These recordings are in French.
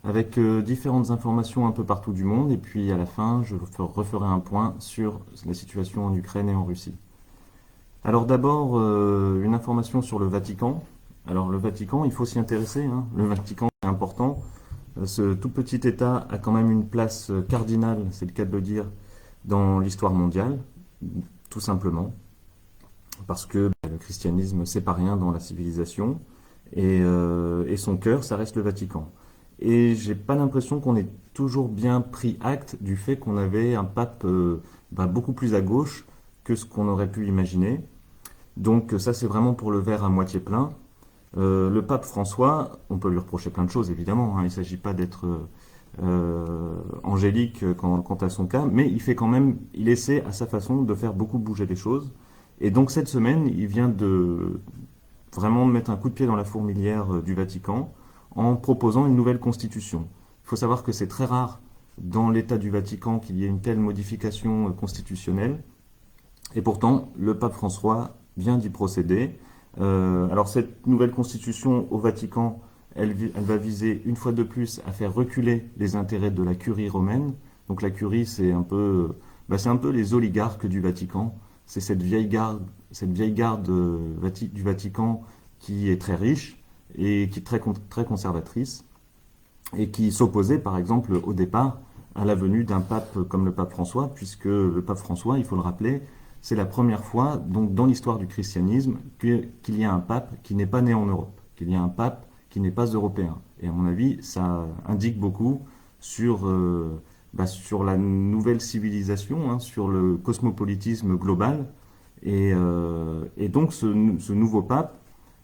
avec différentes informations un peu partout du monde, et puis à la fin, je referai un point sur la situation en Ukraine et en Russie. Alors d'abord, une information sur le Vatican. Alors le Vatican, il faut s'y intéresser, hein. Le Vatican, c'est important. Ce tout petit État a quand même une place cardinale, c'est le cas de le dire, dans l'histoire mondiale, tout simplement, parce que le christianisme, c'est pas rien dans la civilisation, et son cœur, ça reste le Vatican. Et j'ai pas l'impression qu'on ait toujours bien pris acte du fait qu'on avait un pape beaucoup plus à gauche que ce qu'on aurait pu imaginer. Donc ça, c'est vraiment pour le verre à moitié plein. Le pape François, on peut lui reprocher plein de choses, évidemment, hein. Il ne s'agit pas d'être angélique quant à son cas, mais il fait quand même, il essaie à sa façon de faire beaucoup bouger les choses. Et donc cette semaine, il vient de vraiment mettre un coup de pied dans la fourmilière du Vatican en proposant une nouvelle constitution. Il faut savoir que c'est très rare dans l'État du Vatican qu'il y ait une telle modification constitutionnelle. Et pourtant, le pape François vient d'y procéder. Alors cette nouvelle constitution au Vatican, elle va viser une fois de plus à faire reculer les intérêts de la curie romaine. Donc la curie, c'est un peu les oligarques du Vatican. C'est cette vieille garde du Vatican qui est très riche et qui est très conservatrice et qui s'opposait par exemple au départ à la venue d'un pape comme le pape François, puisque le pape François, il faut le rappeler, c'est la première fois donc dans l'histoire du christianisme qu'il y a un pape qui n'est pas né en Europe, qu'il y a un pape qui n'est pas européen. Et à mon avis, ça indique beaucoup sur, sur la nouvelle civilisation, hein, sur le cosmopolitisme global. Et donc ce nouveau pape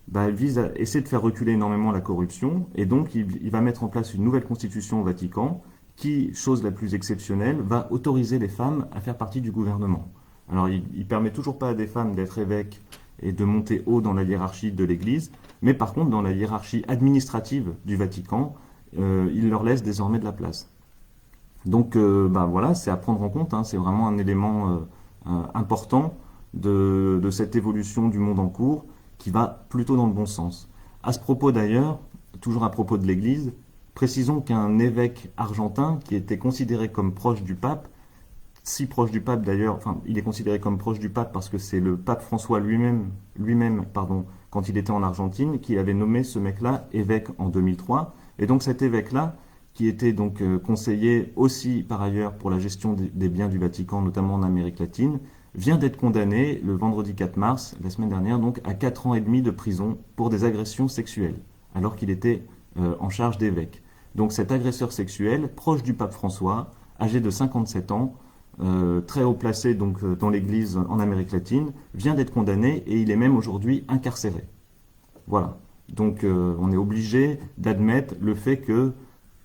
vise à essayer de faire reculer énormément la corruption, et donc il va mettre en place une nouvelle constitution au Vatican qui, chose la plus exceptionnelle, va autoriser les femmes à faire partie du gouvernement. Alors il permet toujours pas à des femmes d'être évêques et de monter haut dans la hiérarchie de l'Église, mais par contre dans la hiérarchie administrative du Vatican, il leur laisse désormais de la place. Donc voilà, c'est à prendre en compte, hein, c'est vraiment un élément important de cette évolution du monde en cours qui va plutôt dans le bon sens. À ce propos d'ailleurs, toujours à propos de l'Église, précisons qu'un évêque argentin qui était considéré comme proche du pape, si proche du pape d'ailleurs, enfin il est considéré comme proche du pape parce que c'est le pape François lui-même, quand il était en Argentine, qui avait nommé ce mec-là évêque en 2003. Et donc cet évêque-là, qui était donc conseiller aussi par ailleurs pour la gestion des biens du Vatican, notamment en Amérique latine, vient d'être condamné le vendredi 4 mars, la semaine dernière, donc à 4 ans et demi de prison pour des agressions sexuelles, alors qu'il était en charge d'évêque. Donc cet agresseur sexuel, proche du pape François, âgé de 57 ans, très haut placé donc dans l'Église en Amérique latine, vient d'être condamné et il est même aujourd'hui incarcéré. Voilà. Donc on est obligé d'admettre le fait que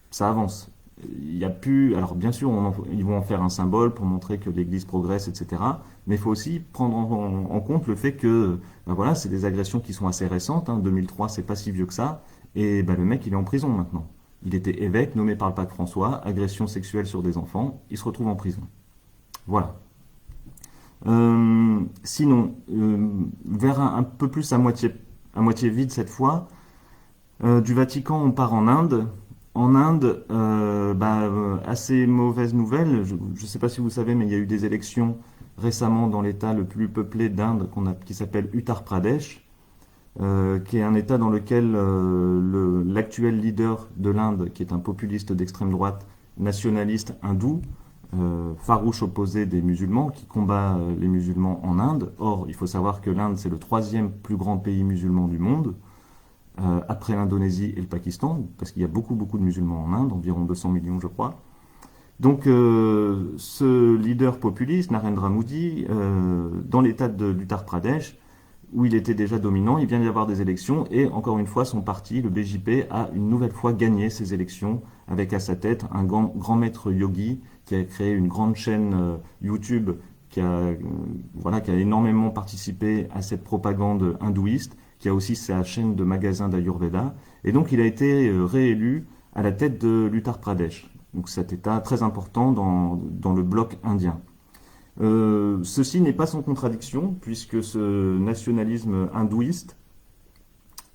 ça avance. Il y a plus, alors bien sûr, ils vont en faire un symbole pour montrer que l'Église progresse, etc. Mais il faut aussi prendre en compte le fait que, voilà, c'est des agressions qui sont assez récentes. Hein. 2003, c'est pas si vieux que ça. Et le mec, il est en prison maintenant. Il était évêque, nommé par le pape François, agression sexuelle sur des enfants. Il se retrouve en prison. Voilà. Sinon, vers un peu plus à moitié vide cette fois, du Vatican, on part en Inde. En Inde, assez mauvaise nouvelle. Je ne sais pas si vous savez, mais il y a eu des élections récemment dans l'État le plus peuplé d'Inde, qui s'appelle Uttar Pradesh, qui est un État dans lequel l'actuel leader de l'Inde, qui est un populiste d'extrême droite nationaliste hindou, farouche opposé des musulmans, qui combat les musulmans en Inde. Or, il faut savoir que l'Inde, c'est le troisième plus grand pays musulman du monde, après l'Indonésie et le Pakistan, parce qu'il y a beaucoup, beaucoup de musulmans en Inde, environ 200 millions, je crois. Donc, ce leader populiste, Narendra Modi, dans l'état de l'Uttar Pradesh, où il était déjà dominant, il vient d'y avoir des élections, et encore une fois, son parti, le BJP, a une nouvelle fois gagné ces élections, avec à sa tête un grand maître yogi, qui a créé une grande chaîne YouTube, qui a énormément participé à cette propagande hindouiste, qui a aussi sa chaîne de magasins d'Ayurveda. Et donc il a été réélu à la tête de l'Uttar Pradesh, donc cet État très important dans le bloc indien. Ceci n'est pas sans contradiction, puisque ce nationalisme hindouiste,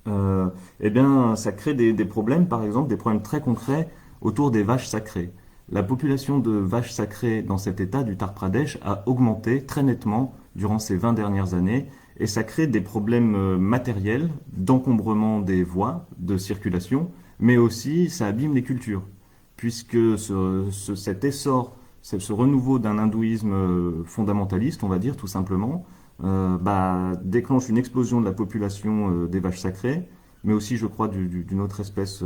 ça crée des problèmes, par exemple, des problèmes très concrets autour des vaches sacrées. La population de vaches sacrées dans cet état du Uttar Pradesh a augmenté très nettement durant ces 20 dernières années et ça crée des problèmes matériels d'encombrement des voies de circulation, mais aussi ça abîme les cultures, puisque cet essor, ce renouveau d'un hindouisme fondamentaliste, on va dire tout simplement, déclenche une explosion de la population des vaches sacrées, mais aussi, je crois, d'une autre espèce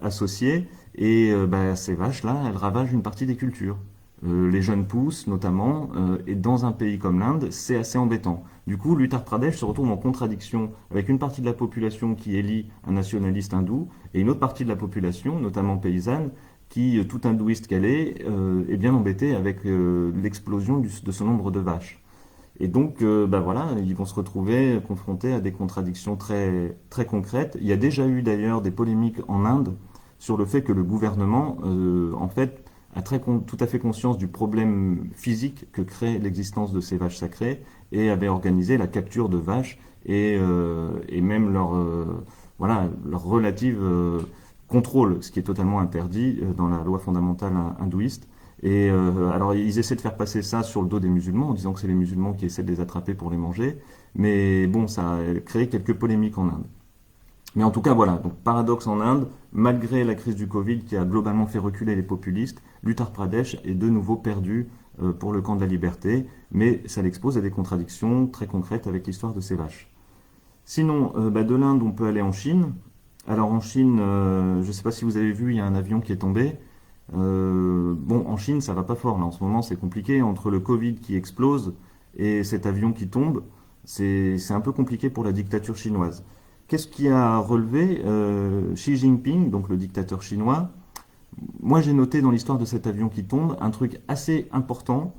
associée. Et ces vaches-là, elles ravagent une partie des cultures. Les jeunes pousses, notamment, et dans un pays comme l'Inde, c'est assez embêtant. Du coup, l'Uttar Pradesh se retrouve en contradiction avec une partie de la population qui élit un nationaliste hindou et une autre partie de la population, notamment paysanne, qui, tout hindouiste qu'elle est bien embêtée avec l'explosion de ce nombre de vaches. Et donc, voilà, ils vont se retrouver confrontés à des contradictions très, très concrètes. Il y a déjà eu d'ailleurs des polémiques en Inde sur le fait que le gouvernement, en fait, a tout à fait conscience du problème physique que crée l'existence de ces vaches sacrées et avait organisé la capture de vaches et même leur relative contrôle, ce qui est totalement interdit dans la loi fondamentale hindouiste. Et alors ils essaient de faire passer ça sur le dos des musulmans en disant que c'est les musulmans qui essaient de les attraper pour les manger. Mais bon, ça a créé quelques polémiques en Inde. Mais en tout cas, voilà, donc paradoxe en Inde, malgré la crise du Covid qui a globalement fait reculer les populistes, l'Uttar Pradesh est de nouveau perdu pour le camp de la liberté, mais ça l'expose à des contradictions très concrètes avec l'histoire de ces vaches. Sinon, de l'Inde, on peut aller en Chine. Alors en Chine, je ne sais pas si vous avez vu, il y a un avion qui est tombé. En Chine, ça va pas fort, là, en ce moment, c'est compliqué. Entre le Covid qui explose et cet avion qui tombe, c'est un peu compliqué pour la dictature chinoise. Qu'est-ce qui a relevé Xi Jinping, donc le dictateur chinois? Moi, j'ai noté dans l'histoire de cet avion qui tombe un truc assez important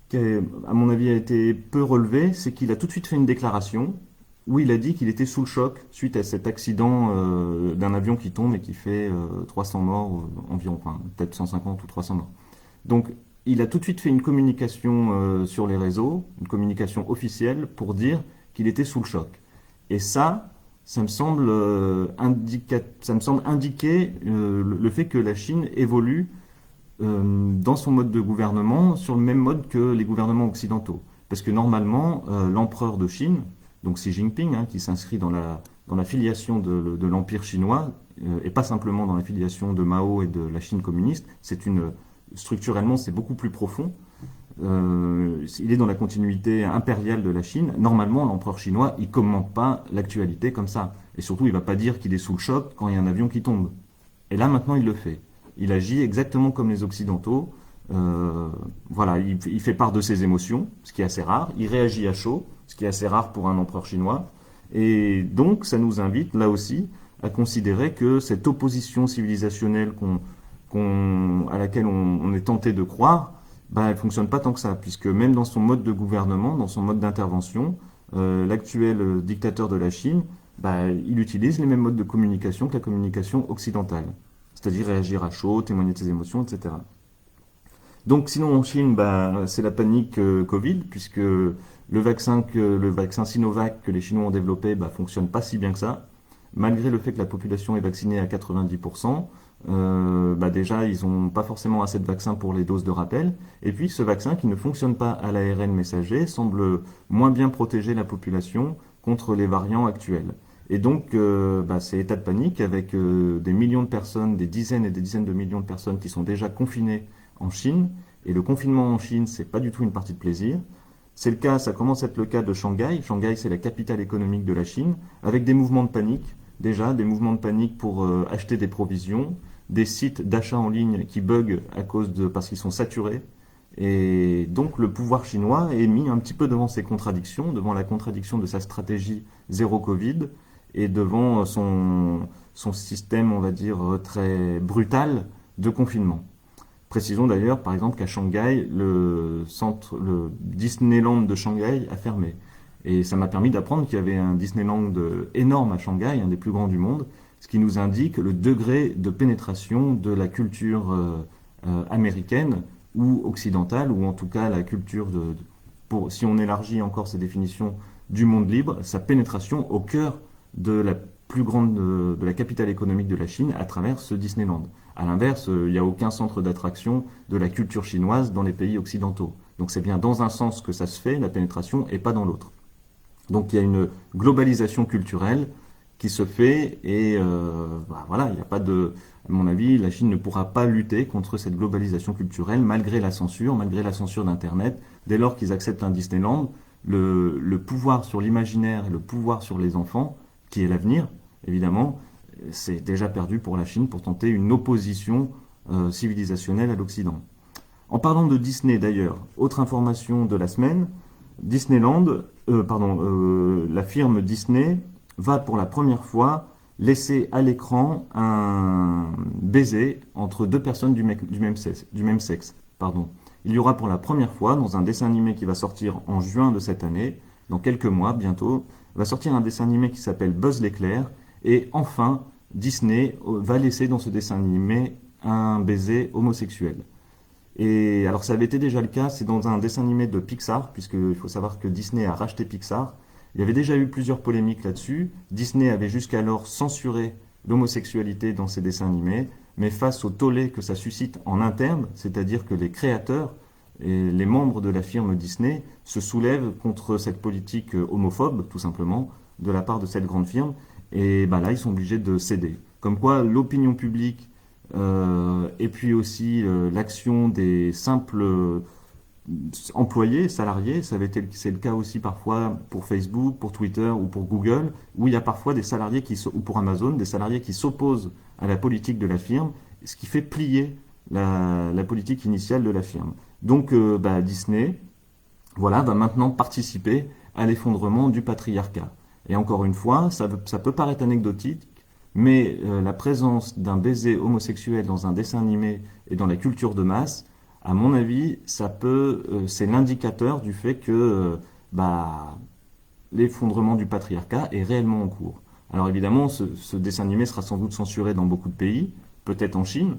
qui, à mon avis, a été peu relevé, c'est qu'il a tout de suite fait une déclaration où il a dit qu'il était sous le choc suite à cet accident d'un avion qui tombe et qui fait 300 morts environ, enfin, peut-être 150 ou 300 morts. Donc, il a tout de suite fait une communication sur les réseaux, une communication officielle pour dire qu'il était sous le choc. Et ça me semble indiquer le fait que la Chine évolue dans son mode de gouvernement sur le même mode que les gouvernements occidentaux. Parce que normalement, l'empereur de Chine, donc Xi Jinping, qui s'inscrit dans la filiation de l'Empire chinois, et pas simplement dans la filiation de Mao et de la Chine communiste, structurellement, c'est beaucoup plus profond. Il est dans la continuité impériale de la Chine. Normalement, l'empereur chinois, il commente pas l'actualité comme ça. Et surtout, il va pas dire qu'il est sous le choc quand il y a un avion qui tombe. Et là, maintenant, il le fait. Il agit exactement comme les Occidentaux. Il fait part de ses émotions, ce qui est assez rare. Il réagit à chaud, ce qui est assez rare pour un empereur chinois. Et donc, ça nous invite, là aussi, à considérer que cette opposition civilisationnelle à laquelle on est tenté de croire, elle fonctionne pas tant que ça, puisque même dans son mode de gouvernement, dans son mode d'intervention, l'actuel dictateur de la Chine, il utilise les mêmes modes de communication que la communication occidentale. C'est-à-dire réagir à chaud, témoigner de ses émotions, etc. Donc sinon en Chine, c'est la panique Covid, puisque le vaccin Sinovac que les Chinois ont développé fonctionne pas si bien que ça. Malgré le fait que la population est vaccinée à 90%, déjà ils n'ont pas forcément assez de vaccins pour les doses de rappel. Et puis ce vaccin qui ne fonctionne pas à l'ARN messager semble moins bien protéger la population contre les variants actuels. Et donc, c'est état de panique avec des millions de personnes, des dizaines et des dizaines de millions de personnes qui sont déjà confinées en Chine. Et le confinement en Chine, c'est pas du tout une partie de plaisir. Ça commence à être le cas de Shanghai. Shanghai, c'est la capitale économique de la Chine, avec des mouvements de panique. Déjà, des mouvements de panique pour acheter des provisions, des sites d'achat en ligne qui bug parce qu'ils sont saturés. Et donc le pouvoir chinois est mis un petit peu devant ses contradictions, devant la contradiction de sa stratégie zéro Covid et devant son système, on va dire, très brutal de confinement. Précisons d'ailleurs, par exemple, qu'à Shanghai, le Disneyland de Shanghai a fermé. Et ça m'a permis d'apprendre qu'il y avait un Disneyland énorme à Shanghai, un des plus grands du monde, ce qui nous indique le degré de pénétration de la culture américaine ou occidentale, ou en tout cas la culture si on élargit encore ces définitions du monde libre, sa pénétration au cœur de plus grande de la capitale économique de la Chine à travers ce Disneyland. À l'inverse, il n'y a aucun centre d'attraction de la culture chinoise dans les pays occidentaux. Donc c'est bien dans un sens que ça se fait, la pénétration, et pas dans l'autre. Donc il y a une globalisation culturelle qui se fait et voilà, il n'y a pas de, à mon avis, la Chine ne pourra pas lutter contre cette globalisation culturelle malgré la censure d'Internet. Dès lors qu'ils acceptent un Disneyland, le pouvoir sur l'imaginaire et le pouvoir sur les enfants, qui est l'avenir, évidemment, c'est déjà perdu pour la Chine pour tenter une opposition civilisationnelle à l'Occident. En parlant de Disney d'ailleurs, autre information de la semaine, la firme Disney va pour la première fois laisser à l'écran un baiser entre deux personnes du même sexe. Pardon. Il y aura pour la première fois, dans un dessin animé qui va sortir en juin de cette année, dans quelques mois bientôt, va sortir un dessin animé qui s'appelle Buzz l'éclair, et enfin, Disney va laisser dans ce dessin animé un baiser homosexuel. Et alors ça avait été déjà le cas, c'est dans un dessin animé de Pixar, puisqu'il faut savoir que Disney a racheté Pixar. Il y avait déjà eu plusieurs polémiques là-dessus. Disney avait jusqu'alors censuré l'homosexualité dans ses dessins animés, mais face au tollé que ça suscite en interne, c'est-à-dire que les créateurs et les membres de la firme Disney se soulèvent contre cette politique homophobe, tout simplement, de la part de cette grande firme, et bah là, ils sont obligés de céder. Comme quoi, l'opinion publique et puis aussi l'action des simples employés, salariés, c'est le cas aussi parfois pour Facebook, pour Twitter ou pour Google, où il y a parfois des salariés ou pour Amazon, des salariés qui s'opposent à la politique de la firme, ce qui fait plier la politique initiale de la firme. Donc Disney, voilà, va maintenant participer à l'effondrement du patriarcat. Et encore une fois, ça peut paraître anecdotique, mais la présence d'un baiser homosexuel dans un dessin animé et dans la culture de masse, à mon avis, c'est l'indicateur du fait que l'effondrement du patriarcat est réellement en cours. Alors évidemment, ce dessin animé sera sans doute censuré dans beaucoup de pays, peut-être en Chine,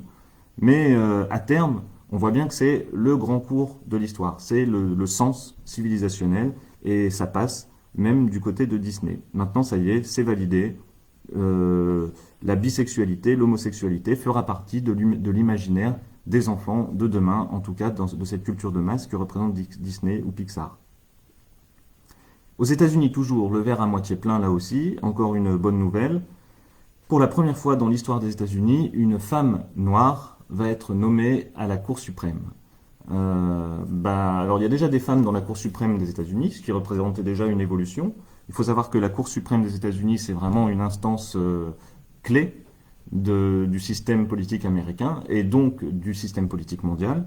mais à terme, on voit bien que c'est le grand cours de l'histoire, c'est le sens civilisationnel, et ça passe même du côté de Disney. Maintenant, ça y est, c'est validé. La bisexualité, l'homosexualité fera partie de l'imaginaire des enfants de demain, en tout cas de cette culture de masse que représente Disney ou Pixar. Aux États-Unis toujours, le verre à moitié plein là aussi, encore une bonne nouvelle. Pour la première fois dans l'histoire des États-Unis, une femme noire va être nommée à la Cour suprême. Alors il y a déjà des femmes dans la Cour suprême des États-Unis, ce qui représentait déjà une évolution. Il faut savoir que la Cour suprême des États-Unis, c'est vraiment une instance clé du système politique américain et donc du système politique mondial.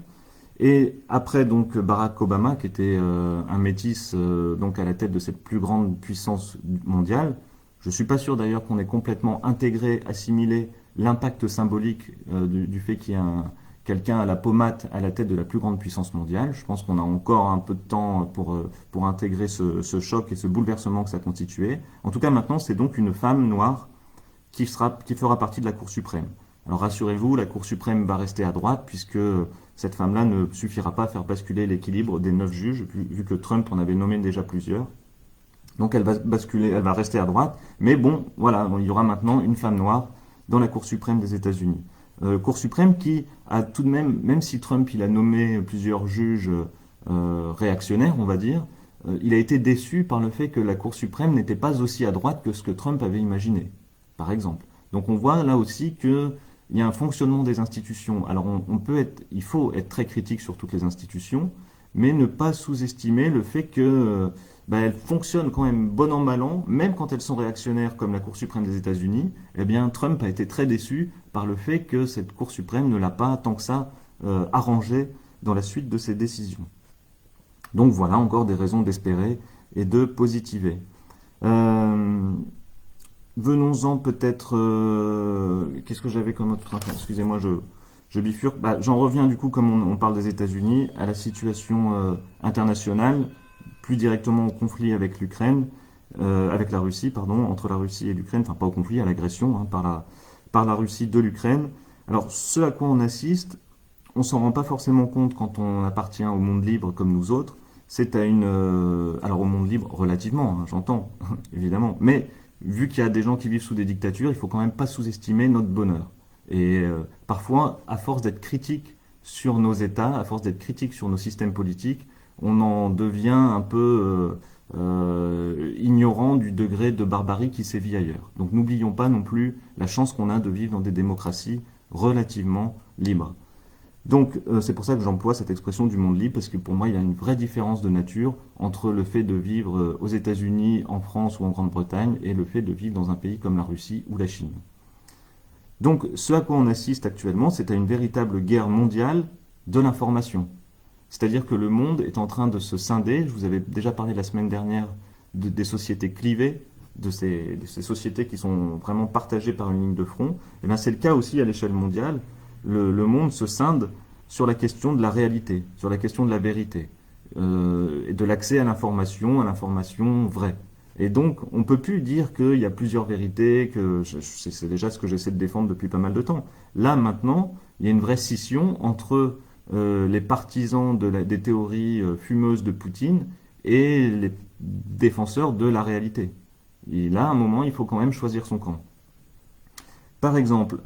Et après donc Barack Obama, qui était un métis donc à la tête de cette plus grande puissance mondiale, je suis pas sûr d'ailleurs qu'on ait complètement intégré, assimilé l'impact symbolique du fait qu'il y ait quelqu'un à la pommade à la tête de la plus grande puissance mondiale. Je pense qu'on a encore un peu de temps pour intégrer ce choc et ce bouleversement que ça constituait. En tout cas, maintenant, c'est donc une femme noire qui fera partie de la Cour suprême. Alors rassurez-vous, la Cour suprême va rester à droite puisque cette femme-là ne suffira pas à faire basculer l'équilibre des 9 juges, vu que Trump en avait nommé déjà plusieurs. Donc elle va rester à droite. Mais bon, voilà, il y aura maintenant une femme noire dans la Cour suprême des États-Unis. Cour suprême qui a tout de même si Trump il a nommé plusieurs juges réactionnaires, on va dire, il a été déçu par le fait que la Cour suprême n'était pas aussi à droite que ce que Trump avait imaginé, par exemple. Donc on voit là aussi qu'il y a un fonctionnement des institutions. Alors il faut être très critique sur toutes les institutions, mais ne pas sous-estimer le fait que elles fonctionnent quand même bon an mal an, même quand elles sont réactionnaires comme la Cour suprême des États-Unis. Eh bien, Trump a été très déçu par le fait que cette Cour suprême ne l'a pas tant que ça arrangé dans la suite de ses décisions. Donc voilà encore des raisons d'espérer et de positiver. Venons-en peut-être... Qu'est-ce que j'avais comme autre info ? Excusez-moi, je bifurque. J'en reviens du coup, comme on parle des États-Unis, à la situation internationale, plus directement au conflit avec l'Ukraine, avec la Russie, pardon, entre la Russie et l'Ukraine, enfin pas au conflit, à l'agression par la Russie de l'Ukraine. Alors ce à quoi on assiste, on s'en rend pas forcément compte quand on appartient au monde libre comme nous autres. C'est à alors au monde libre relativement, hein, j'entends, évidemment, mais vu qu'il y a des gens qui vivent sous des dictatures, il faut quand même pas sous-estimer notre bonheur. Et parfois, à force d'être critique sur nos États, à force d'être critique sur nos systèmes politiques, on en devient un peu ignorant du degré de barbarie qui sévit ailleurs. Donc n'oublions pas non plus la chance qu'on a de vivre dans des démocraties relativement libres. Donc c'est pour ça que j'emploie cette expression du monde libre, parce que pour moi il y a une vraie différence de nature entre le fait de vivre aux États-Unis, en France ou en Grande-Bretagne et le fait de vivre dans un pays comme la Russie ou la Chine. Donc ce à quoi on assiste actuellement, c'est à une véritable guerre mondiale de l'information. C'est-à-dire que le monde est en train de se scinder. Je vous avais déjà parlé la semaine dernière des sociétés clivées, de ces sociétés qui sont vraiment partagées par une ligne de front. Et bien c'est le cas aussi à l'échelle mondiale. Le monde se scinde sur la question de la réalité, sur la question de la vérité, et de l'accès à l'information vraie. Et donc, on ne peut plus dire qu'il y a plusieurs vérités, c'est déjà ce que j'essaie de défendre depuis pas mal de temps. Là, maintenant, il y a une vraie scission entre les partisans des théories fumeuses de Poutine et les défenseurs de la réalité. Et là, à un moment, il faut quand même choisir son camp. Par exemple,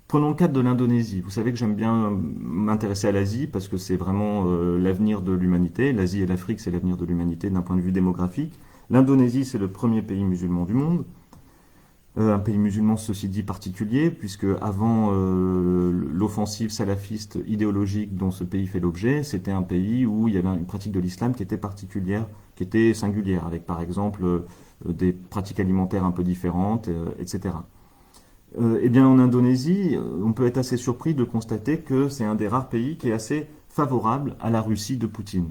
prenons le cadre de l'Indonésie. Vous savez que j'aime bien m'intéresser à l'Asie parce que c'est vraiment l'avenir de l'humanité. L'Asie et l'Afrique, c'est l'avenir de l'humanité d'un point de vue démographique. L'Indonésie, c'est le premier pays musulman du monde. Un pays musulman, ceci dit, particulier, puisque avant l'offensive salafiste idéologique dont ce pays fait l'objet, c'était un pays où il y avait une pratique de l'islam qui était particulière, qui était singulière, avec par exemple des pratiques alimentaires un peu différentes, etc. Eh bien, en Indonésie, on peut être assez surpris de constater que c'est un des rares pays qui est assez favorable à la Russie de Poutine.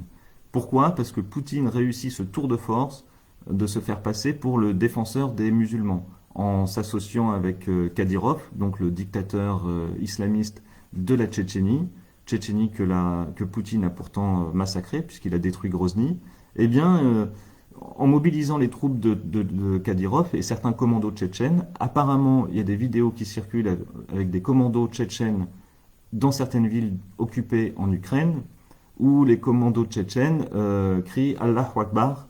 Pourquoi? Parce que Poutine réussit ce tour de force de se faire passer pour le défenseur des musulmans, en s'associant avec Kadyrov, donc le dictateur islamiste de la Tchétchénie, Tchétchénie que Poutine a pourtant massacré, puisqu'il a détruit Grozny. Eh bien, en mobilisant les troupes de Kadyrov et certains commandos tchétchènes, apparemment, il y a des vidéos qui circulent avec des commandos tchétchènes dans certaines villes occupées en Ukraine, où les commandos tchétchènes crient Allahu Akbar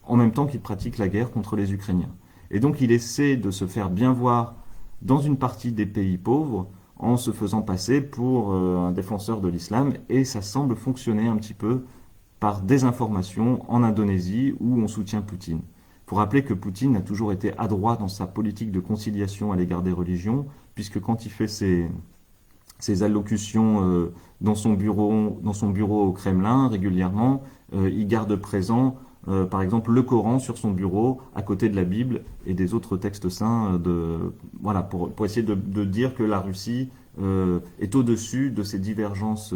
en même temps qu'ils pratiquent la guerre contre les Ukrainiens. Et donc il essaie de se faire bien voir dans une partie des pays pauvres en se faisant passer pour un défenseur de l'islam, et ça semble fonctionner un petit peu par désinformation en Indonésie où on soutient Poutine. Il faut rappeler que Poutine a toujours été adroit dans sa politique de conciliation à l'égard des religions, puisque quand il fait ses allocutions dans son bureau au Kremlin régulièrement, il garde présent par exemple le Coran sur son bureau à côté de la Bible et des autres textes saints voilà, pour essayer de dire que la Russie est au-dessus de ces divergences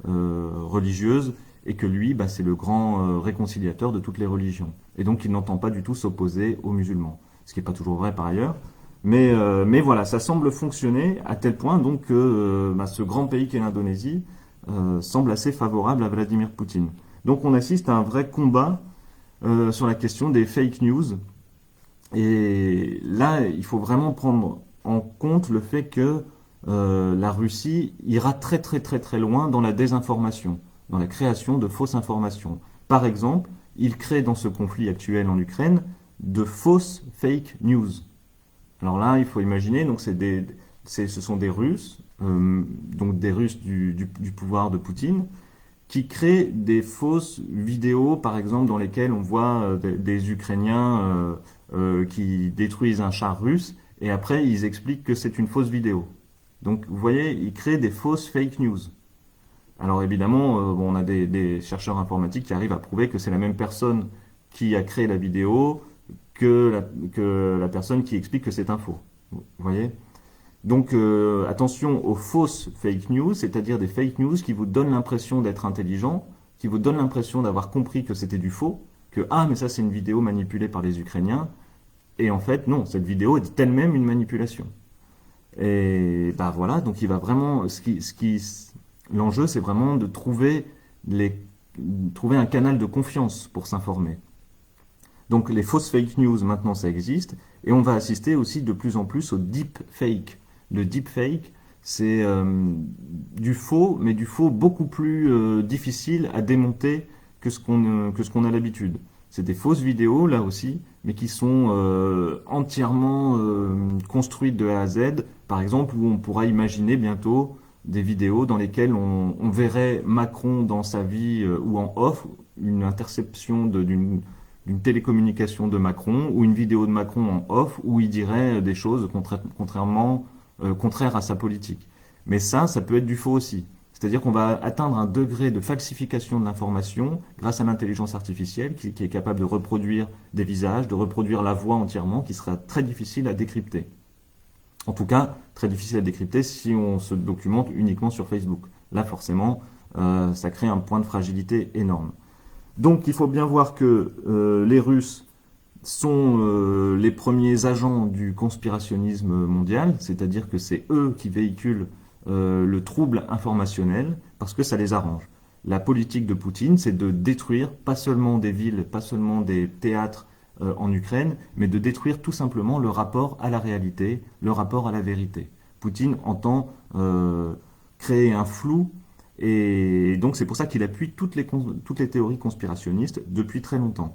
religieuses, et que lui, c'est le grand réconciliateur de toutes les religions. Et donc il n'entend pas du tout s'opposer aux musulmans. Ce qui n'est pas toujours vrai par ailleurs. Mais voilà, ça semble fonctionner à tel point donc que ce grand pays qu'est l'Indonésie semble assez favorable à Vladimir Poutine. Donc on assiste à un vrai combat sur la question des fake news. Et là, il faut vraiment prendre en compte le fait que la Russie ira très très très très loin dans la désinformation, dans la création de fausses informations. Par exemple, il crée dans ce conflit actuel en Ukraine de fausses fake news. Alors là, il faut imaginer, donc ce sont des Russes, donc des Russes du pouvoir de Poutine, qui créent des fausses vidéos, par exemple, dans lesquelles on voit des Ukrainiens qui détruisent un char russe, et après ils expliquent que c'est une fausse vidéo. Donc vous voyez, ils créent des fausses fake news. Alors évidemment, on a des chercheurs informatiques qui arrivent à prouver que c'est la même personne qui a créé la vidéo que la personne qui explique que c'est un faux. Vous voyez? Donc attention aux fausses fake news, c'est-à-dire des fake news qui vous donnent l'impression d'être intelligent, qui vous donnent l'impression d'avoir compris que c'était du faux, que mais ça c'est une vidéo manipulée par les Ukrainiens, et en fait non, cette vidéo est elle-même une manipulation. Et voilà, donc il va vraiment, l'enjeu c'est vraiment de trouver un canal de confiance pour s'informer. Donc les fausses fake news, maintenant ça existe, et on va assister aussi de plus en plus au deep fake. Le deep fake, c'est du faux, mais du faux beaucoup plus difficile à démonter que ce qu'on a l'habitude. C'est des fausses vidéos, là aussi, mais qui sont entièrement construites de A à Z. Par exemple, où on pourra imaginer bientôt des vidéos dans lesquelles on verrait Macron dans sa vie ou en off, une interception d'une télécommunication de Macron ou une vidéo de Macron en off où il dirait des choses contraires à sa politique. Mais ça peut être du faux aussi. C'est-à-dire qu'on va atteindre un degré de falsification de l'information grâce à l'intelligence artificielle qui est capable de reproduire des visages, de reproduire la voix entièrement, qui sera très difficile à décrypter. En tout cas, très difficile à décrypter si on se documente uniquement sur Facebook. Là, forcément, ça crée un point de fragilité énorme. Donc, il faut bien voir que les Russes sont les premiers agents du conspirationnisme mondial, c'est-à-dire que c'est eux qui véhiculent le trouble informationnel parce que ça les arrange. La politique de Poutine, c'est de détruire pas seulement des villes, pas seulement des théâtres en Ukraine, mais de détruire tout simplement le rapport à la réalité, le rapport à la vérité. Poutine entend créer un flou et donc c'est pour ça qu'il appuie toutes les théories conspirationnistes depuis très longtemps.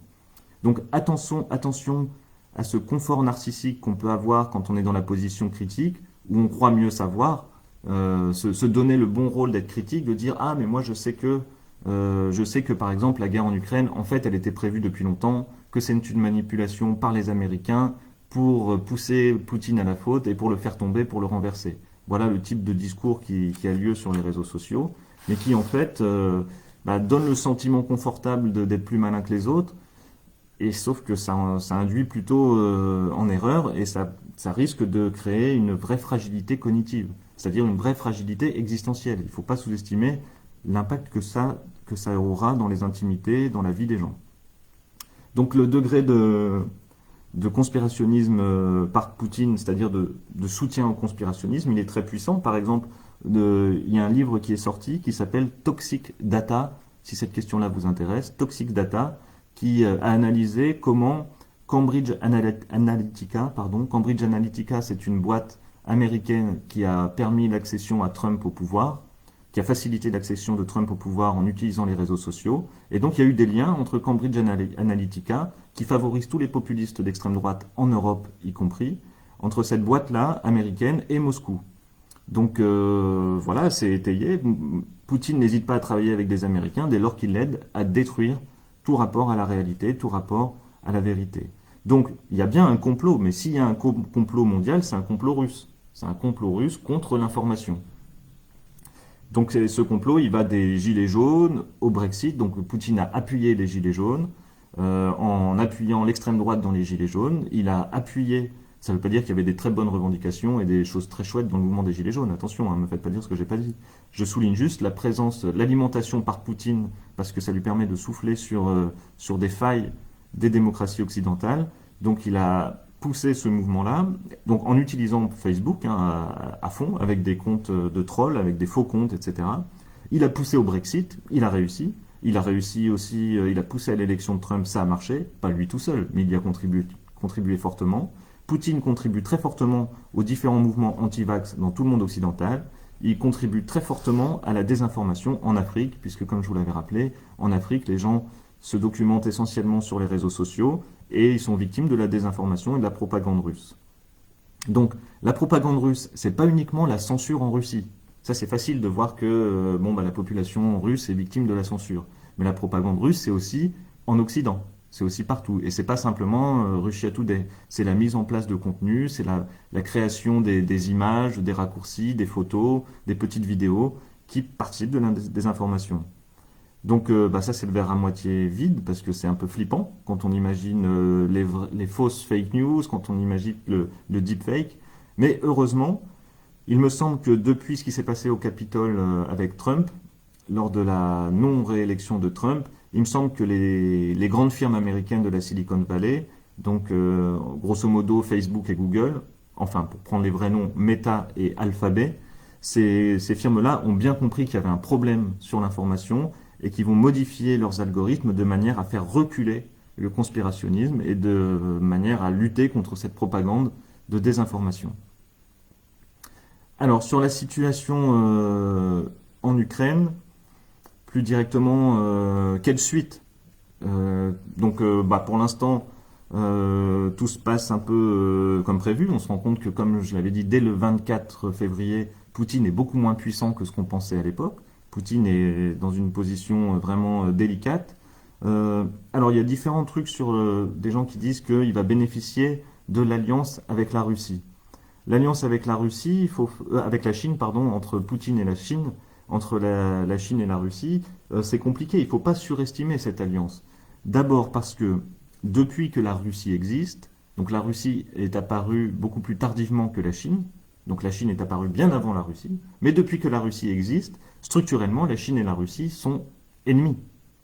Donc attention à ce confort narcissique qu'on peut avoir quand on est dans la position critique, où on croit mieux savoir, se donner le bon rôle d'être critique, de dire ah mais moi je sais que par exemple la guerre en Ukraine, en fait elle était prévue depuis longtemps, que c'est une manipulation par les Américains pour pousser Poutine à la faute et pour le faire tomber, pour le renverser. Voilà le type de discours qui a lieu sur les réseaux sociaux, mais qui en fait donne le sentiment confortable d'être plus malin que les autres. Et sauf que ça induit plutôt en erreur et ça risque de créer une vraie fragilité cognitive, c'est-à-dire une vraie fragilité existentielle. Il ne faut pas sous-estimer l'impact que ça aura dans les intimités, dans la vie des gens. Donc le degré de conspirationnisme par Poutine, c'est-à-dire de soutien au conspirationnisme, il est très puissant. Par exemple, il y a un livre qui est sorti qui s'appelle Toxic Data, si cette question-là vous intéresse, Toxic Data, qui a analysé comment Cambridge Analytica, c'est une boîte américaine qui a permis l'accession à Trump au pouvoir, qui a facilité l'accession de Trump au pouvoir en utilisant les réseaux sociaux. Et donc il y a eu des liens entre Cambridge Analytica, qui favorise tous les populistes d'extrême droite en Europe y compris, entre cette boîte-là américaine et Moscou. Donc voilà, c'est étayé. Poutine n'hésite pas à travailler avec des Américains dès lors qu'il l'aide à détruire tout rapport à la réalité, tout rapport à la vérité. Donc, il y a bien un complot, mais s'il y a un complot mondial, c'est un complot russe. C'est un complot russe contre l'information. Donc, ce complot, il va des gilets jaunes au Brexit. Donc, Poutine a appuyé les gilets jaunes en appuyant l'extrême droite dans les gilets jaunes. Il a appuyé, ça ne veut pas dire qu'il y avait des très bonnes revendications et des choses très chouettes dans le mouvement des gilets jaunes. Attention, ne me faites pas dire ce que je n'ai pas dit. Je souligne juste la présence, l'alimentation par Poutine, parce que ça lui permet de souffler sur des failles des démocraties occidentales. Donc il a poussé ce mouvement-là, donc en utilisant Facebook à fond, avec des comptes de trolls, avec des faux comptes, etc. Il a poussé au Brexit, il a réussi. Il a réussi aussi, il a poussé à l'élection de Trump, ça a marché, pas lui tout seul, mais il y a contribué fortement. Poutine contribue très fortement aux différents mouvements anti-vax dans tout le monde occidental. Il contribue très fortement à la désinformation en Afrique, puisque comme je vous l'avais rappelé, en Afrique, les gens se documentent essentiellement sur les réseaux sociaux et ils sont victimes de la désinformation et de la propagande russe. Donc, la propagande russe, c'est pas uniquement la censure en Russie. Ça, c'est facile de voir que la population russe est victime de la censure. Mais la propagande russe, c'est aussi en Occident. C'est aussi partout. Et c'est pas simplement Russia Today. C'est la mise en place de contenu, c'est la création des images, des raccourcis, des photos, des petites vidéos qui participent de la désinformation. Donc ça c'est le verre à moitié vide parce que c'est un peu flippant quand on imagine les fausses fake news, quand on imagine le deepfake. Mais heureusement, il me semble que depuis ce qui s'est passé au Capitole avec Trump, lors de la non-réélection de Trump, il me semble que les grandes firmes américaines de la Silicon Valley, donc grosso modo Facebook et Google, enfin pour prendre les vrais noms, Meta et Alphabet, ces firmes-là ont bien compris qu'il y avait un problème sur l'information et qui vont modifier leurs algorithmes de manière à faire reculer le conspirationnisme et de manière à lutter contre cette propagande de désinformation. Alors sur la situation en Ukraine, plus directement, quelle suite Pour l'instant, tout se passe un peu comme prévu. On se rend compte que, comme je l'avais dit, dès le 24 février, Poutine est beaucoup moins puissant que ce qu'on pensait à l'époque. Poutine est dans une position vraiment délicate. Alors, il y a différents trucs sur des gens qui disent qu'il va bénéficier de l'alliance avec la Russie. L'alliance avec la Russie, avec la Chine, pardon, entre Poutine et la Chine, entre la Chine et la Russie, c'est compliqué. Il ne faut pas surestimer cette alliance. D'abord parce que depuis que la Russie existe, donc la Russie est apparue beaucoup plus tardivement que la Chine, donc la Chine est apparue bien avant la Russie, mais depuis que la Russie existe, structurellement, la Chine et la Russie sont ennemis.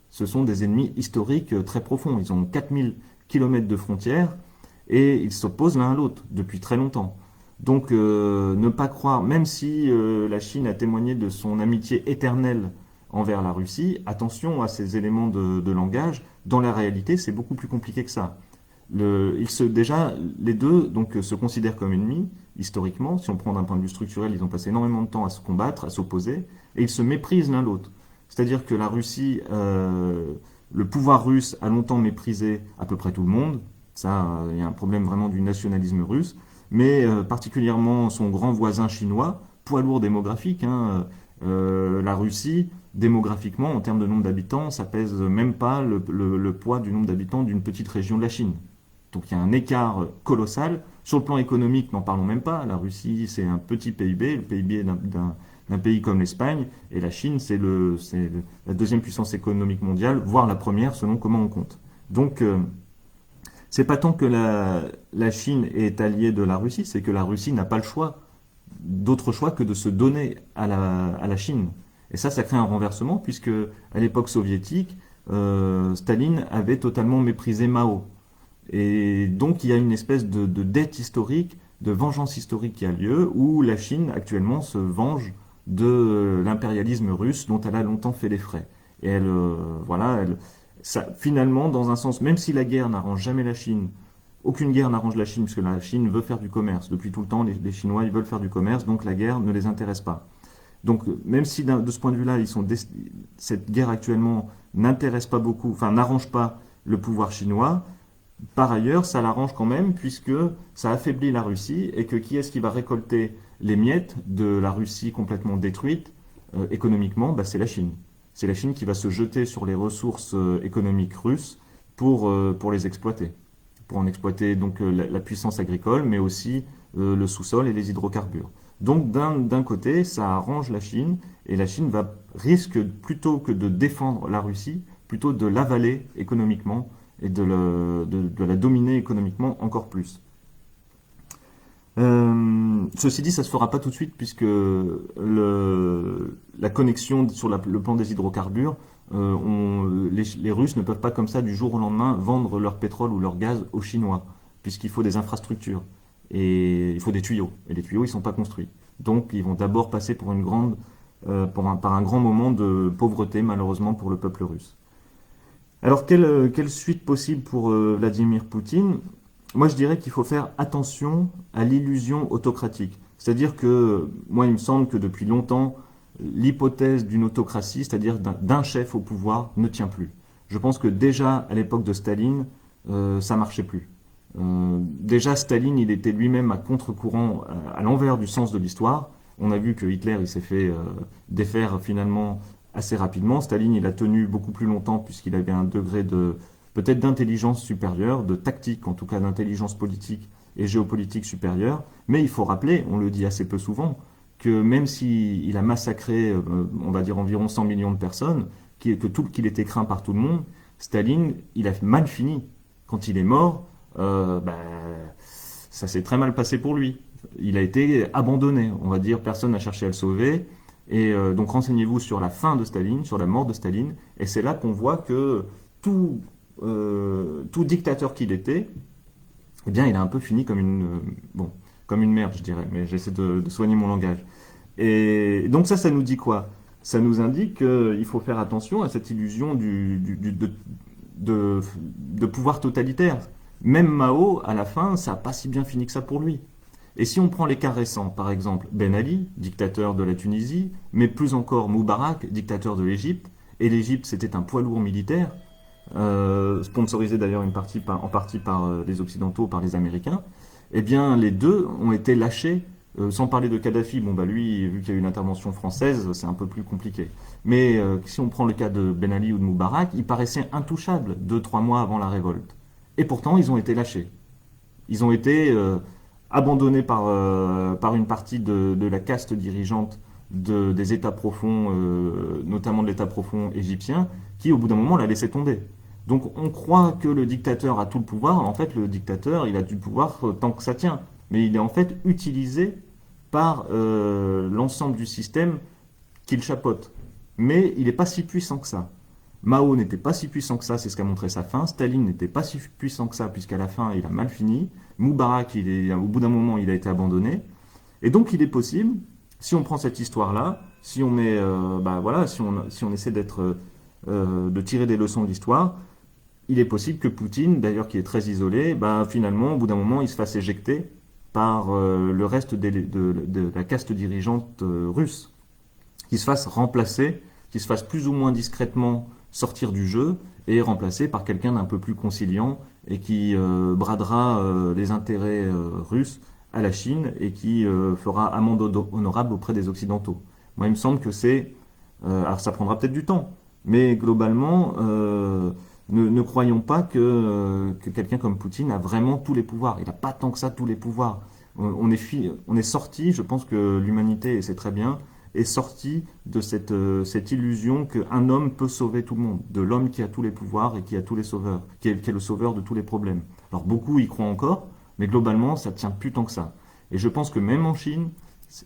Ce sont des ennemis historiques très profonds. Ils ont 4000 kilomètres de frontières et ils s'opposent l'un à l'autre depuis très longtemps. Donc ne pas croire, même si la Chine a témoigné de son amitié éternelle envers la Russie, attention à ces éléments de langage. Dans la réalité, c'est beaucoup plus compliqué que ça. Déjà, les deux se considèrent comme ennemis, historiquement. Si on prend d'un point de vue structurel, ils ont passé énormément de temps à se combattre, à s'opposer, et ils se méprisent l'un l'autre. C'est-à-dire que la Russie, le pouvoir russe a longtemps méprisé à peu près tout le monde. Ça, il y a un problème vraiment du nationalisme russe, mais particulièrement son grand voisin chinois, poids lourd démographique. La Russie, démographiquement, en termes de nombre d'habitants, ça pèse même pas le poids du nombre d'habitants d'une petite région de la Chine. Donc il y a un écart colossal. Sur le plan économique, n'en parlons même pas. La Russie, c'est un petit PIB, le PIB d'un pays comme l'Espagne, et la Chine, c'est la deuxième puissance économique mondiale, voire la première selon comment on compte. Donc c'est pas tant que la Chine est alliée de la Russie, c'est que la Russie n'a pas d'autre choix que de se donner à la Chine. Et ça crée un renversement, puisque à l'époque soviétique, Staline avait totalement méprisé Mao. Et donc il y a une espèce de dette historique, de vengeance historique qui a lieu, où la Chine actuellement se venge de l'impérialisme russe dont elle a longtemps fait les frais. Et finalement, dans un sens, même si la guerre n'arrange jamais la Chine, aucune guerre n'arrange la Chine, puisque la Chine veut faire du commerce. Depuis tout le temps, les Chinois, ils veulent faire du commerce, donc la guerre ne les intéresse pas. Donc, même si de ce point de vue-là, cette guerre actuellement n'intéresse pas beaucoup, enfin n'arrange pas le pouvoir chinois, par ailleurs, ça l'arrange quand même, puisque ça affaiblit la Russie, et que qui est-ce qui va récolter les miettes de la Russie complètement détruite économiquement? C'est la Chine. C'est la Chine qui va se jeter sur les ressources économiques russes pour les exploiter. Pour en exploiter donc la puissance agricole, mais aussi le sous-sol et les hydrocarbures. Donc d'un côté, ça arrange la Chine, et la Chine risque, plutôt que de défendre la Russie, plutôt de l'avaler économiquement et de la dominer économiquement encore plus. Ceci dit, ça ne se fera pas tout de suite, puisque la connexion sur le plan des hydrocarbures, les Russes ne peuvent pas comme ça du jour au lendemain vendre leur pétrole ou leur gaz aux Chinois, puisqu'il faut des infrastructures et il faut des tuyaux, et les tuyaux ils ne sont pas construits. Donc ils vont d'abord passer par un grand moment de pauvreté, malheureusement, pour le peuple russe. Alors quelle suite possible pour Vladimir Poutine? Moi je dirais qu'il faut faire attention à l'illusion autocratique. C'est-à-dire que moi il me semble que depuis longtemps, l'hypothèse d'une autocratie, c'est-à-dire d'un chef au pouvoir, ne tient plus. Je pense que déjà à l'époque de Staline, ça marchait plus. Déjà Staline, il était lui-même à contre-courant, à l'envers du sens de l'histoire. On a vu que Hitler, il s'est fait défaire finalement assez rapidement. Staline, il a tenu beaucoup plus longtemps, puisqu'il avait un degré peut-être d'intelligence supérieure, de tactique, en tout cas d'intelligence politique et géopolitique supérieure. Mais il faut rappeler, on le dit assez peu souvent, que même s'il a massacré, on va dire environ 100 millions de personnes, qu'il était craint par tout le monde, Staline, il a mal fini. Quand il est mort, ça s'est très mal passé pour lui. Il a été abandonné, on va dire, personne n'a cherché à le sauver. Et donc renseignez-vous sur la fin de Staline, sur la mort de Staline, et c'est là qu'on voit que tout dictateur qu'il était, eh bien, il a un peu fini comme une merde, je dirais, mais j'essaie de soigner mon langage. Et donc ça nous dit quoi? Ça nous indique qu'il faut faire attention à cette illusion de pouvoir totalitaire. Même Mao, à la fin, ça n'a pas si bien fini que ça pour lui. Et si on prend les cas récents, par exemple Ben Ali, dictateur de la Tunisie, mais plus encore Moubarak, dictateur de l'Égypte, et l'Égypte c'était un poids lourd militaire, sponsorisé d'ailleurs en partie par les Occidentaux, par les Américains, eh bien les deux ont été lâchés. Sans parler de Kadhafi, bon bah lui, vu qu'il y a eu une intervention française, c'est un peu plus compliqué. Mais si on prend le cas de Ben Ali ou de Moubarak, ils paraissaient intouchables 2, 3 mois avant la révolte. Et pourtant, ils ont été lâchés. Ils ont été abandonnés par une partie de la caste dirigeante des États profonds, notamment de l'État profond égyptien, qui au bout d'un moment l'a laissé tomber. Donc on croit que le dictateur a tout le pouvoir. En fait, le dictateur, il a du pouvoir tant que ça tient. Mais il est en fait utilisé par l'ensemble du système qu'il chapeaute. Mais il n'est pas si puissant que ça. Mao n'était pas si puissant que ça, c'est ce qu'a montré sa fin. Staline n'était pas si puissant que ça, puisqu'à la fin, il a mal fini. Moubarak, au bout d'un moment, il a été abandonné. Et donc, il est possible, si on prend cette histoire-là, si on met, bah voilà, si on essaie de tirer des leçons de l'histoire, il est possible que Poutine, d'ailleurs qui est très isolé, bah finalement, au bout d'un moment, il se fasse éjecter par le reste de la caste dirigeante russe, qui se fasse remplacer, qui se fasse plus ou moins discrètement sortir du jeu et remplacé par quelqu'un d'un peu plus conciliant et qui bradera les intérêts russes à la Chine et qui fera amende honorable auprès des Occidentaux. Moi, il me semble que alors ça prendra peut-être du temps, mais globalement, ne croyons pas que quelqu'un comme Poutine a vraiment tous les pouvoirs. Il n'a pas tant que ça tous les pouvoirs. On est sorti, je pense que l'humanité, et c'est très bien, est sorti de cette illusion qu'un homme peut sauver tout le monde, de l'homme qui a tous les pouvoirs et qui a tous les sauveurs, qui est le sauveur de tous les problèmes. Alors beaucoup y croient encore, mais globalement, ça tient plus tant que ça. Et je pense que même en Chine,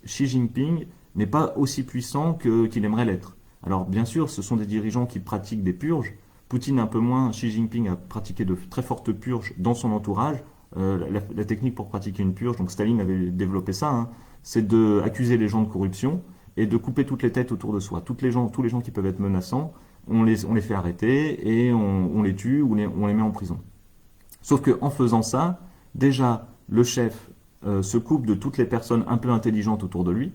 Xi Jinping n'est pas aussi puissant qu'il aimerait l'être. Alors bien sûr, ce sont des dirigeants qui pratiquent des purges. Poutine un peu moins, Xi Jinping a pratiqué de très fortes purges dans son entourage. La technique pour pratiquer une purge, donc Staline avait développé ça, hein, c'est d'accuser les gens de corruption et de couper toutes les têtes autour de soi. Tous les gens qui peuvent être menaçants, on les fait arrêter et on les tue ou on les met en prison. Sauf qu'en faisant ça, déjà, le chef se coupe de toutes les personnes un peu intelligentes autour de lui,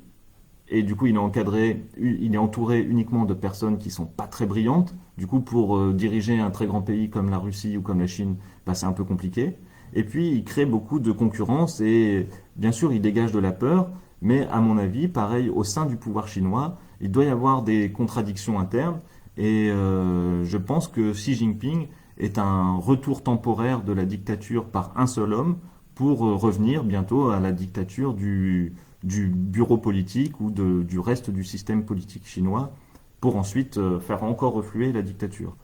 et du coup il est entouré uniquement de personnes qui sont pas très brillantes. Du coup, pour diriger un très grand pays comme la Russie ou comme la Chine, bah, c'est un peu compliqué. Et puis il crée beaucoup de concurrence et bien sûr il dégage de la peur, mais à mon avis, pareil, au sein du pouvoir chinois, il doit y avoir des contradictions internes et je pense que Xi Jinping est un retour temporaire de la dictature par un seul homme pour revenir bientôt à la dictature du bureau politique ou du reste du système politique chinois pour ensuite faire encore refluer la dictature.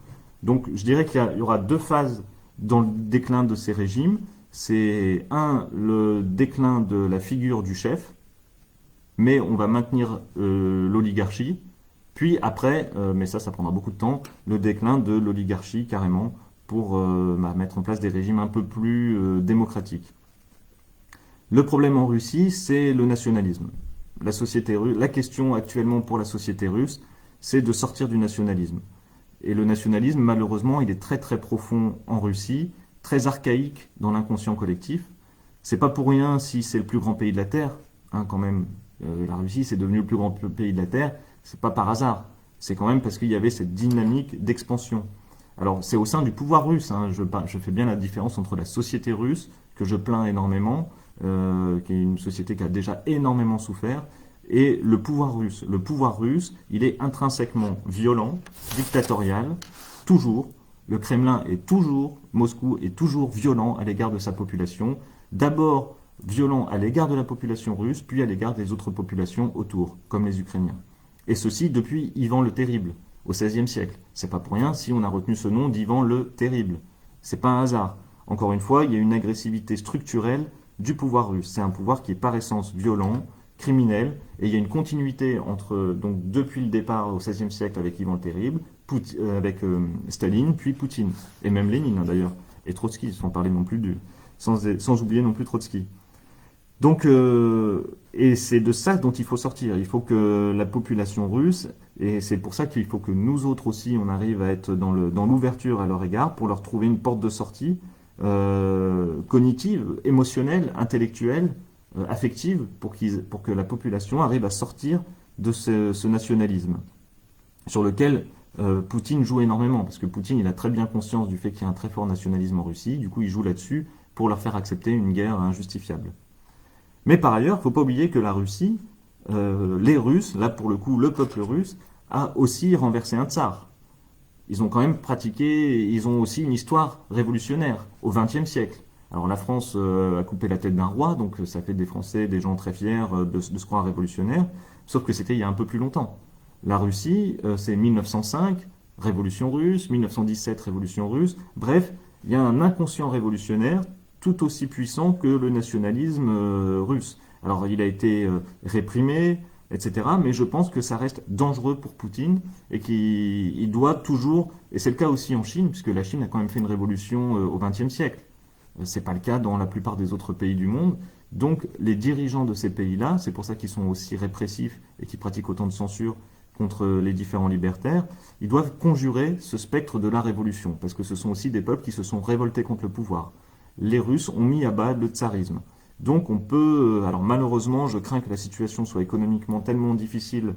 Donc je dirais qu'il y aura deux phases dans le déclin de ces régimes. C'est le déclin de la figure du chef, mais on va maintenir l'oligarchie. Puis après, mais ça prendra beaucoup de temps, le déclin de l'oligarchie carrément pour mettre en place des régimes un peu plus démocratiques. Le problème en Russie, c'est le nationalisme. La question actuellement pour la société russe, c'est de sortir du nationalisme. Et le nationalisme, malheureusement, il est très très profond en Russie, très archaïque dans l'inconscient collectif. C'est pas pour rien si c'est le plus grand pays de la Terre, hein, quand même. La Russie, c'est devenu le plus grand pays de la Terre. C'est pas par hasard. C'est quand même parce qu'il y avait cette dynamique d'expansion. Alors, c'est au sein du pouvoir russe. Hein, je fais bien la différence entre la société russe, que je plains énormément, qui est une société qui a déjà énormément souffert, et le pouvoir russe. Le pouvoir russe, il est intrinsèquement violent, dictatorial, toujours. Le Kremlin Moscou est toujours violent à l'égard de sa population. D'abord violent à l'égard de la population russe, puis à l'égard des autres populations autour, comme les Ukrainiens. Et ceci depuis Ivan le Terrible, au XVIe siècle. C'est pas pour rien si on a retenu ce nom d'Ivan le Terrible. C'est pas un hasard. Encore une fois, il y a une agressivité structurelle du pouvoir russe. C'est un pouvoir qui est par essence violent, criminel, et il y a une continuité donc depuis le départ au XVIe siècle avec Ivan le Terrible, avec Staline, puis Poutine, et même Lénine d'ailleurs, et Trotsky, sans parler non plus sans oublier non plus Trotsky. Donc, et c'est de ça dont il faut sortir. Il faut que la population russe, et c'est pour ça qu'il faut que nous autres aussi, on arrive à être dans l'ouverture à leur égard, pour leur trouver une porte de sortie cognitive, émotionnelle, intellectuelle, affective, pour que la population arrive à sortir de ce nationalisme, sur lequel Poutine joue énormément, parce que Poutine, il a très bien conscience du fait qu'il y a un très fort nationalisme en Russie, du coup il joue là-dessus pour leur faire accepter une guerre injustifiable. Mais par ailleurs, il ne faut pas oublier que la Russie, les Russes, là pour le coup le peuple russe, a aussi renversé un tsar. Ils ont quand même pratiqué, ils ont aussi une histoire révolutionnaire au XXe siècle. Alors la France a coupé la tête d'un roi, donc ça fait des Français des gens très fiers de se croire révolutionnaires, sauf que c'était il y a un peu plus longtemps. La Russie, c'est 1905, révolution russe, 1917, révolution russe, bref, il y a un inconscient révolutionnaire tout aussi puissant que le nationalisme russe. Alors il a été réprimé, etc. Mais je pense que ça reste dangereux pour Poutine et qu'il doit toujours, et c'est le cas aussi en Chine, puisque la Chine a quand même fait une révolution au XXe siècle. C'est pas le cas dans la plupart des autres pays du monde. Donc les dirigeants de ces pays-là, c'est pour ça qu'ils sont aussi répressifs et qu'ils pratiquent autant de censure contre les différents libertaires, ils doivent conjurer ce spectre de la révolution, parce que ce sont aussi des peuples qui se sont révoltés contre le pouvoir. Les Russes ont mis à bas le tsarisme. Donc on peut, alors malheureusement, je crains que la situation soit économiquement tellement difficile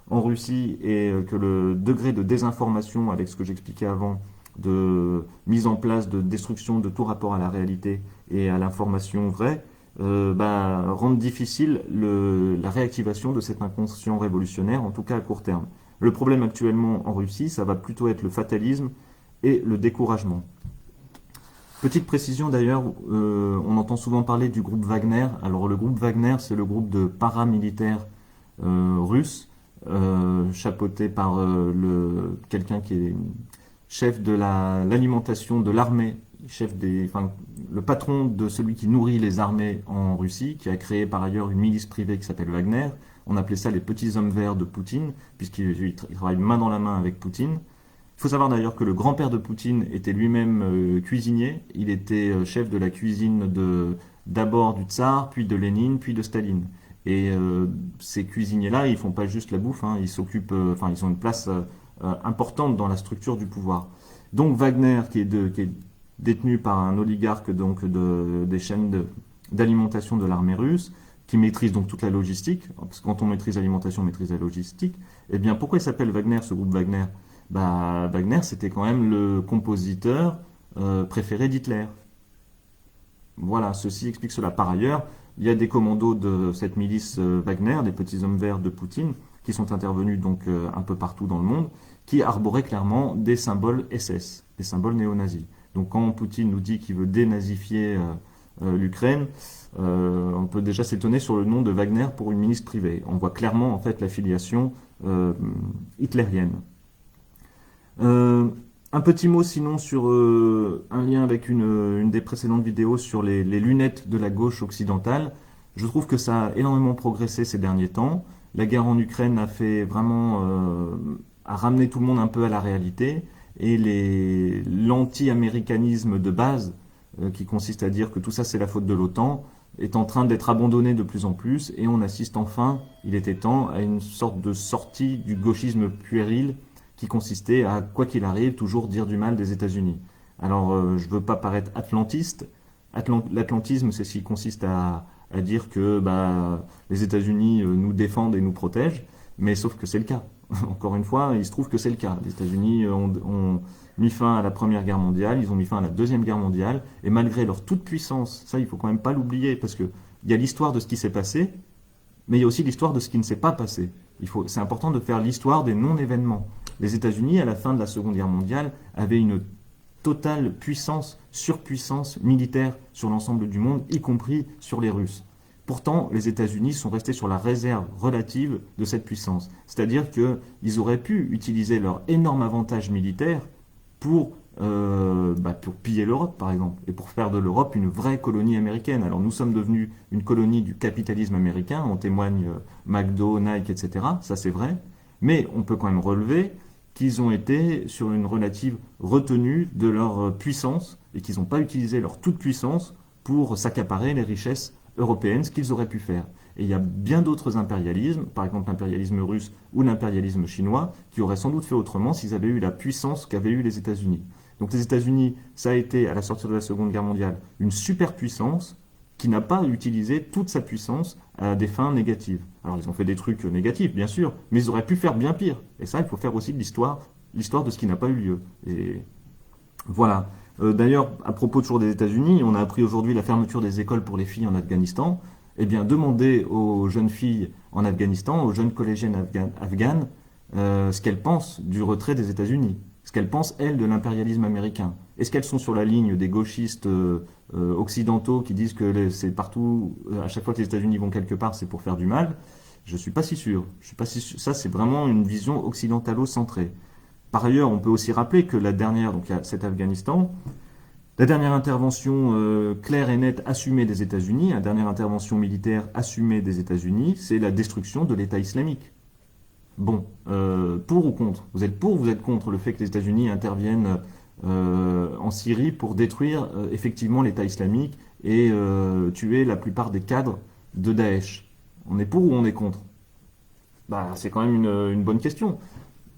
en Russie et que le degré de désinformation, avec ce que j'expliquais avant, de mise en place de destruction de tout rapport à la réalité et à l'information vraie, rende difficile la réactivation de cet inconscient révolutionnaire, en tout cas à court terme. Le problème actuellement en Russie, ça va plutôt être le fatalisme et le découragement. Petite précision d'ailleurs, on entend souvent parler du groupe Wagner. Alors le groupe Wagner, c'est le groupe de paramilitaires russes, chapeauté par quelqu'un qui est chef de l'alimentation de l'armée, le patron de celui qui nourrit les armées en Russie, qui a créé par ailleurs une milice privée qui s'appelle Wagner. On appelait ça les petits hommes verts de Poutine, puisqu'il travaille main dans la main avec Poutine. Il faut savoir d'ailleurs que le grand-père de Poutine était lui-même cuisinier. Il était chef de la cuisine d'abord du tsar, puis de Lénine, puis de Staline. Et ces cuisiniers-là, ils font pas juste la bouffe, hein, ils s'occupent, ils ont une place importante dans la structure du pouvoir. Donc Wagner, qui est détenu par un oligarque donc des chaînes d'alimentation de l'armée russe, qui maîtrise donc toute la logistique, parce que quand on maîtrise l'alimentation, on maîtrise la logistique. Eh bien, pourquoi il s'appelle Wagner, ce groupe Wagner? Wagner, c'était quand même le compositeur préféré d'Hitler. Voilà, ceci explique cela. Par ailleurs, il y a des commandos de cette milice Wagner, des petits hommes verts de Poutine, qui sont intervenus donc un peu partout dans le monde, qui arboraient clairement des symboles SS, des symboles néo-nazis. Donc quand Poutine nous dit qu'il veut dénazifier l'Ukraine, on peut déjà s'étonner sur le nom de Wagner pour une milice privée. On voit clairement en fait l'affiliation hitlérienne. Un petit mot sinon sur un lien avec une des précédentes vidéos sur les lunettes de la gauche occidentale. Je trouve que ça a énormément progressé ces derniers temps. La guerre en Ukraine a fait vraiment a ramené tout le monde un peu à la réalité et l'anti-américanisme de base qui consiste à dire que tout ça c'est la faute de l'OTAN est en train d'être abandonné de plus en plus et on assiste enfin, il était temps, à une sorte de sortie du gauchisme puéril qui consistait à, quoi qu'il arrive, toujours dire du mal des États-Unis. Alors, je ne veux pas paraître atlantiste. L'atlantisme, c'est ce qui consiste à dire que les États-Unis nous défendent et nous protègent, mais sauf que c'est le cas. Encore une fois, il se trouve que c'est le cas. Les États-Unis ont mis fin à la Première Guerre mondiale, ils ont mis fin à la Deuxième Guerre mondiale, et malgré leur toute puissance, ça il faut quand même pas l'oublier, parce qu'il y a l'histoire de ce qui s'est passé, mais il y a aussi l'histoire de ce qui ne s'est pas passé. C'est important de faire l'histoire des non-événements. Les États-Unis, à la fin de la Seconde Guerre mondiale, avaient une totale puissance, surpuissance militaire sur l'ensemble du monde, y compris sur les Russes. Pourtant, les États-Unis sont restés sur la réserve relative de cette puissance. C'est-à-dire qu'ils auraient pu utiliser leur énorme avantage militaire pour piller l'Europe, par exemple, et pour faire de l'Europe une vraie colonie américaine. Alors nous sommes devenus une colonie du capitalisme américain, en témoignent McDo, Nike, etc. Ça c'est vrai, mais on peut quand même relever qu'ils ont été sur une relative retenue de leur puissance et qu'ils n'ont pas utilisé leur toute puissance pour s'accaparer les richesses européennes, ce qu'ils auraient pu faire. Et il y a bien d'autres impérialismes, par exemple l'impérialisme russe ou l'impérialisme chinois, qui auraient sans doute fait autrement s'ils avaient eu la puissance qu'avaient eu les États-Unis. Donc les États-Unis, ça a été, à la sortie de la Seconde Guerre mondiale, une superpuissance qui n'a pas utilisé toute sa puissance à des fins négatives. Alors ils ont fait des trucs négatifs, bien sûr, mais ils auraient pu faire bien pire. Et ça, il faut faire aussi de l'histoire l'histoire de ce qui n'a pas eu lieu. Et voilà. D'ailleurs, à propos toujours des États-Unis, on a appris aujourd'hui la fermeture des écoles pour les filles en Afghanistan. Eh bien, demandez aux jeunes filles en Afghanistan, aux jeunes collégiennes afghanes, ce qu'elles pensent du retrait des États-Unis, ce qu'elles pensent, elles, de l'impérialisme américain. Est-ce qu'elles sont sur la ligne des gauchistes occidentaux qui disent que c'est partout, à chaque fois que les États-Unis vont quelque part, c'est pour faire du mal? Je suis pas si sûr. Je suis pas si sûr. Ça, c'est vraiment une vision occidentalo-centrée. Par ailleurs, on peut aussi rappeler que la dernière, donc cet Afghanistan, la dernière intervention claire et nette assumée des États-Unis, la dernière intervention militaire assumée des États-Unis, c'est la destruction de l'État islamique. Bon, pour ou contre? Vous êtes pour ou vous êtes contre le fait que les États-Unis interviennent en Syrie pour détruire effectivement l'État islamique et tuer la plupart des cadres de Daesh? On est pour ou on est contre? Bah, c'est quand même une bonne question.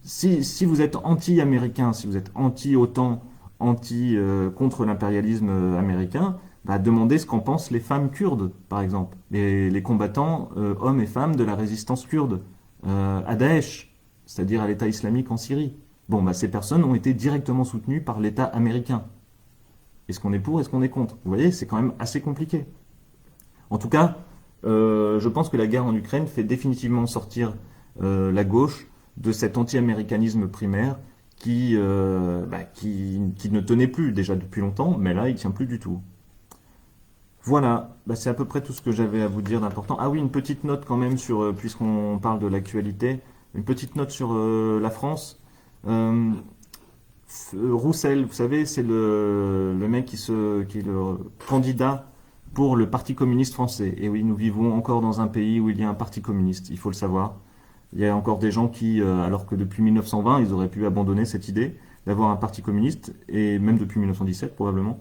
Si vous êtes anti-américain, si vous êtes anti-OTAN, contre l'impérialisme américain, bah, demandez ce qu'en pensent les femmes kurdes, par exemple, les combattants hommes et femmes de la résistance kurde à Daesh, c'est-à-dire à l'État islamique en Syrie. Bon, bah, ces personnes ont été directement soutenues par l'État américain. Est-ce qu'on est pour, est-ce qu'on est contre? Vous voyez, c'est quand même assez compliqué. En tout cas, je pense que la guerre en Ukraine fait définitivement sortir la gauche de cet anti-américanisme primaire qui ne tenait plus déjà depuis longtemps, mais là, il tient plus du tout. Voilà, bah, c'est à peu près tout ce que j'avais à vous dire d'important. Ah oui, une petite note quand même sur, puisqu'on parle de l'actualité, une petite note sur la France. Euh, Roussel, vous savez, c'est le mec qui est le candidat pour le Parti communiste français. Et oui, nous vivons encore dans un pays où il y a un parti communiste, il faut le savoir. Il y a encore des gens qui, alors que depuis 1920, ils auraient pu abandonner cette idée d'avoir un parti communiste, et même depuis 1917 probablement.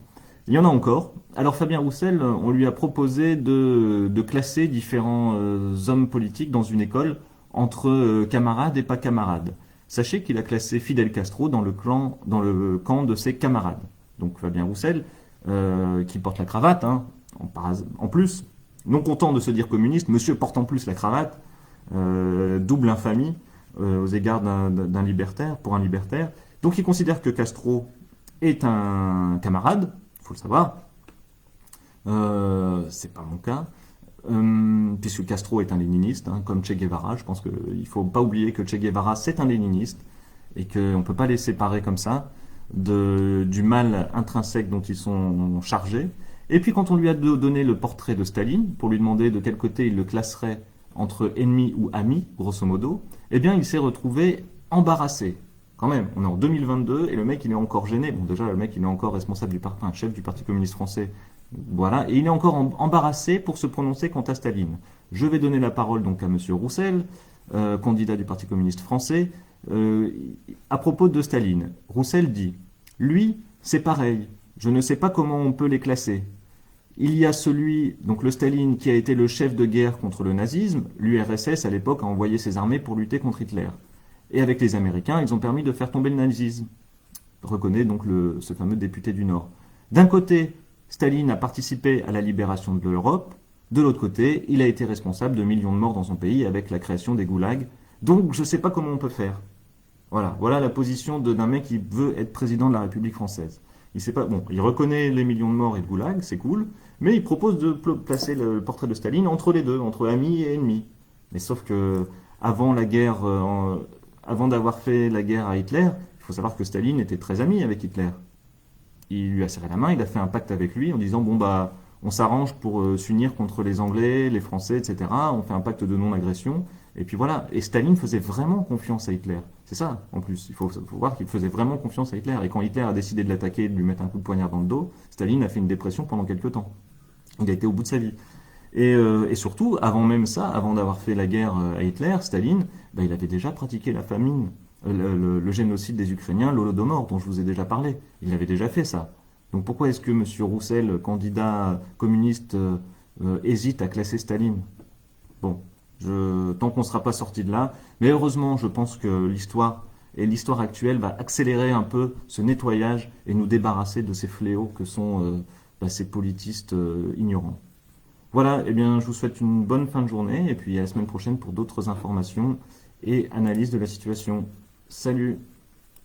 Il y en a encore. Alors Fabien Roussel, on lui a proposé de classer différents hommes politiques dans une école entre camarades et pas camarades. Sachez qu'il a classé Fidel Castro dans le camp de ses camarades. Donc Fabien Roussel, qui porte la cravate, hein, en plus, non content de se dire communiste, monsieur porte en plus la cravate, double infamie aux égards d'un libertaire, pour un libertaire. Donc il considère que Castro est un camarade, il faut le savoir. C'est pas mon cas, puisque Castro est un léniniste, hein, comme Che Guevara. Je pense qu'il ne faut pas oublier que Che Guevara c'est un léniniste et qu'on ne peut pas les séparer comme ça du mal intrinsèque dont ils sont chargés. Et puis quand on lui a donné le portrait de Staline, pour lui demander de quel côté il le classerait entre ennemi ou ami, grosso modo, eh bien il s'est retrouvé embarrassé. Quand même, on est en 2022 et le mec il est encore gêné. Bon déjà le mec il est encore responsable chef du Parti communiste français. Voilà, et il est encore embarrassé pour se prononcer quant à Staline. Je vais donner la parole donc à monsieur Roussel, candidat du Parti communiste français, à propos de Staline. Roussel dit: lui, c'est pareil, je ne sais pas comment on peut les classer. Il y a celui, donc le Staline, qui a été le chef de guerre contre le nazisme. L'URSS, à l'époque, a envoyé ses armées pour lutter contre Hitler. Et avec les Américains, ils ont permis de faire tomber le nazisme. Reconnaît donc ce fameux député du Nord. D'un côté, Staline a participé à la libération de l'Europe. De l'autre côté, il a été responsable de millions de morts dans son pays avec la création des goulags. Donc, je ne sais pas comment on peut faire. Voilà la position d'un mec qui veut être président de la République française. Il sait pas, bon, il reconnaît les millions de morts et le goulag, c'est cool, mais il propose de placer le portrait de Staline entre les deux, entre amis et ennemis. Mais sauf que avant la guerre, avant d'avoir fait la guerre à Hitler, il faut savoir que Staline était très ami avec Hitler. Il lui a serré la main, il a fait un pacte avec lui en disant bon bah on s'arrange pour s'unir contre les Anglais, les Français, etc. On fait un pacte de non-agression. Et puis voilà. Et Staline faisait vraiment confiance à Hitler. C'est ça, en plus. Il faut voir qu'il faisait vraiment confiance à Hitler. Et quand Hitler a décidé de l'attaquer et de lui mettre un coup de poignard dans le dos, Staline a fait une dépression pendant quelques temps. Il a été au bout de sa vie. Et surtout, avant même ça, avant d'avoir fait la guerre à Hitler, Staline, bah, il avait déjà pratiqué la famine, le génocide des Ukrainiens, l'Holodomor, dont je vous ai déjà parlé. Il avait déjà fait ça. Donc pourquoi est-ce que M. Roussel, candidat communiste, hésite à classer Staline? Bon, tant qu'on ne sera pas sorti de là, mais heureusement, je pense que l'histoire actuelle va accélérer un peu ce nettoyage et nous débarrasser de ces fléaux que sont ces politistes ignorants. Voilà, eh bien, je vous souhaite une bonne fin de journée et puis à la semaine prochaine pour d'autres informations et analyses de la situation. Salut!